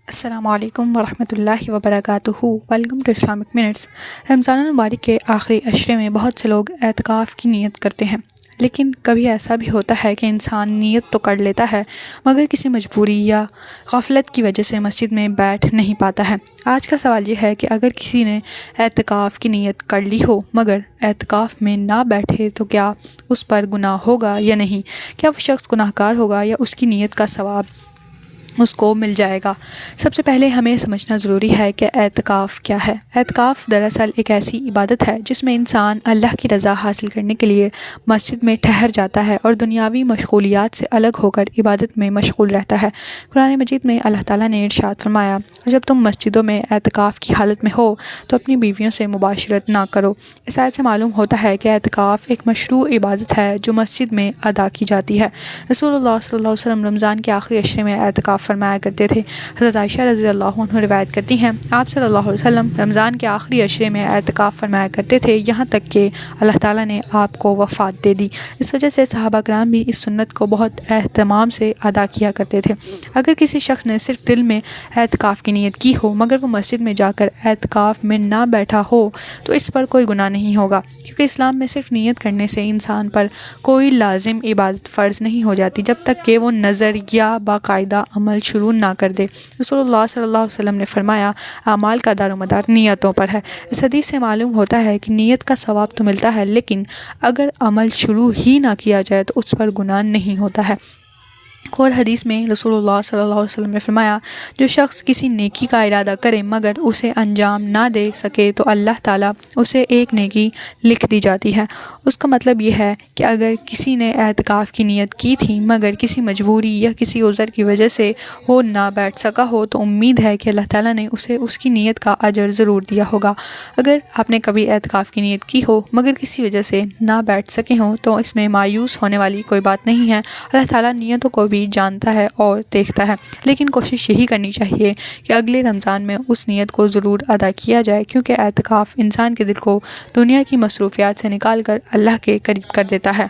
السلام علیکم ورحمۃ اللہ وبرکاتہ۔ Welcome to Islamic minutes. Ramzan المبارک کے آخری عشرے میں بہت سے لوگ اعتکاف کی نیت کرتے ہیں، لیکن کبھی ایسا بھی ہوتا ہے کہ انسان نیت تو کر لیتا ہے مگر کسی مجبوری یا غفلت کی وجہ سے مسجد میں بیٹھ نہیں پاتا ہے۔ آج کا سوال یہ ہے کہ اگر کسی نے اعتکاف کی نیت کر لی ہو مگر اعتکاف میں نہ بیٹھے تو کیا اس پر گناہ ہوگا یا نہیں؟ کیا وہ شخص گناہ گار ہوگا یا اس کی نیت کا ثواب اس کو مل جائے گا؟ سب سے پہلے ہمیں سمجھنا ضروری ہے کہ اعتکاف کیا ہے۔ اعتکاف دراصل ایک ایسی عبادت ہے جس میں انسان اللہ کی رضا حاصل کرنے کے لیے مسجد میں ٹھہر جاتا ہے اور دنیاوی مشغولیات سے الگ ہو کر عبادت میں مشغول رہتا ہے۔ قرآن مجید میں اللہ تعالیٰ نے ارشاد فرمایا، اور جب تم مسجدوں میں اعتکاف کی حالت میں ہو تو اپنی بیویوں سے مباشرت نہ کرو۔ اس آیت سے معلوم ہوتا ہے کہ اعتکاف ایک مشروع عبادت ہے جو مسجد میں ادا کی جاتی ہے۔ رسول اللہ صلی اللہ علیہ وسلم رمضان کے آخری عشرے میں اعتکاف فرمایا کرتے تھے۔ حضرت عائشہ رضی اللہ عنہ روایت کرتی ہیں، آپ صلی اللہ علیہ وسلم رمضان کے آخری عشرے میں اعتکاف فرمایا کرتے تھے یہاں تک کہ اللہ تعالیٰ نے آپ کو وفات دے دی۔ اس وجہ سے صحابہ کرام بھی اس سنت کو بہت اہتمام سے ادا کیا کرتے تھے۔ اگر کسی شخص نے صرف دل میں اعتکاف کی نیت کی ہو مگر وہ مسجد میں جا کر اعتکاف میں نہ بیٹھا ہو تو اس پر کوئی گناہ نہیں ہوگا، کیونکہ اسلام میں صرف نیت کرنے سے انسان پر کوئی لازم عبادت فرض نہیں ہو جاتی جب تک کہ وہ نظر یا باقاعدہ عمل شروع نہ کر دے۔ رسول اللہ صلی اللہ علیہ وسلم نے فرمایا، اعمال کا دار و مدار نیتوں پر ہے۔ اس حدیث سے معلوم ہوتا ہے کہ نیت کا ثواب تو ملتا ہے، لیکن اگر عمل شروع ہی نہ کیا جائے تو اس پر گناہ نہیں ہوتا ہے۔ اور حدیث میں رسول اللہ صلی اللہ علیہ وسلم نے فرمایا، جو شخص کسی نیکی کا ارادہ کرے مگر اسے انجام نہ دے سکے تو اللہ تعالیٰ اسے ایک نیکی لکھ دی جاتی ہے۔ اس کا مطلب یہ ہے کہ اگر کسی نے اعتکاف کی نیت کی تھی مگر کسی مجبوری یا کسی عذر کی وجہ سے وہ نہ بیٹھ سکا ہو تو امید ہے کہ اللہ تعالیٰ نے اسے اس کی نیت کا اجر ضرور دیا ہوگا۔ اگر آپ نے کبھی اعتکاف کی نیت کی ہو مگر کسی وجہ سے نہ بیٹھ سکے ہوں تو اس میں مایوس ہونے والی کوئی بات نہیں ہے۔ اللہ تعالیٰ نیتوں کو بھی جانتا ہے اور دیکھتا ہے، لیکن کوشش یہی کرنی چاہیے کہ اگلے رمضان میں اس نیت کو ضرور ادا کیا جائے، کیونکہ اعتکاف انسان کے دل کو دنیا کی مصروفیات سے نکال کر اللہ کے قریب کر دیتا ہے۔